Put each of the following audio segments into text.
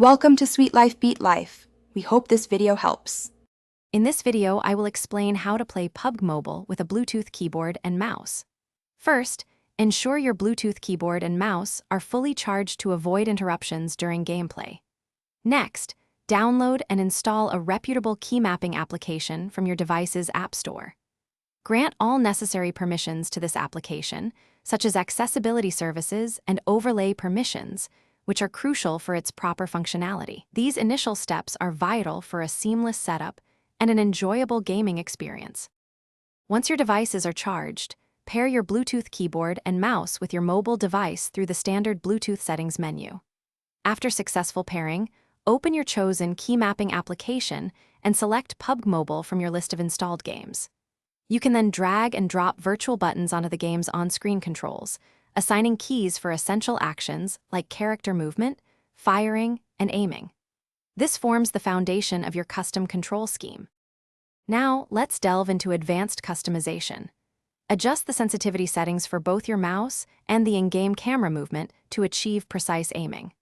Welcome to Sweet Life Beat Life. We hope this video helps. In this video, I will explain how to play PUBG Mobile with a Bluetooth keyboard and mouse. First, ensure your Bluetooth keyboard and mouse are fully charged to avoid interruptions during gameplay. Next, download and install a reputable key mapping application from your device's App Store. Grant all necessary permissions to this application, such as accessibility services and overlay permissions, which are crucial for its proper functionality. These initial steps are vital for a seamless setup and an enjoyable gaming experience. Once your devices are charged, pair your Bluetooth keyboard and mouse with your mobile device through the standard Bluetooth settings menu. After successful pairing, open your chosen key mapping application and select PUBG Mobile from your list of installed games. You can then drag and drop virtual buttons onto the game's on-screen controls, assigning keys for essential actions like character movement, firing, and aiming. This forms the foundation of your custom control scheme. Now, let's delve into advanced customization. Adjust the sensitivity settings for both your mouse and the in-game camera movement to achieve precise aiming.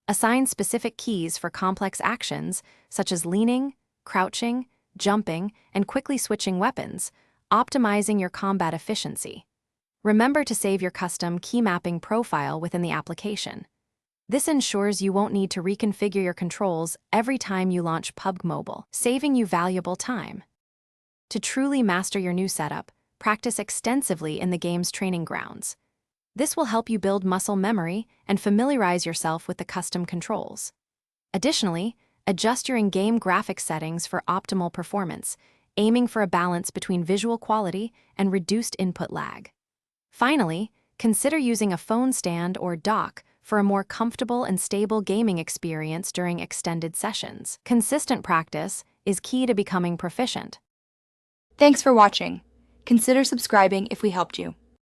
Assign specific keys for complex actions such as leaning, crouching, jumping, and quickly switching weapons, optimizing your combat efficiency. Remember to save your custom key mapping profile within the application. This ensures you won't need to reconfigure your controls every time you launch PUBG Mobile, saving you valuable time. To truly master your new setup, practice extensively in the game's training grounds. This will help you build muscle memory and familiarize yourself with the custom controls. Additionally, adjust your in-game graphics settings for optimal performance, aiming for a balance between visual quality and reduced input lag. Finally, consider using a phone stand or dock for a more comfortable and stable gaming experience during extended sessions. Consistent practice is key to becoming proficient. Thanks for watching. Consider subscribing if we helped you.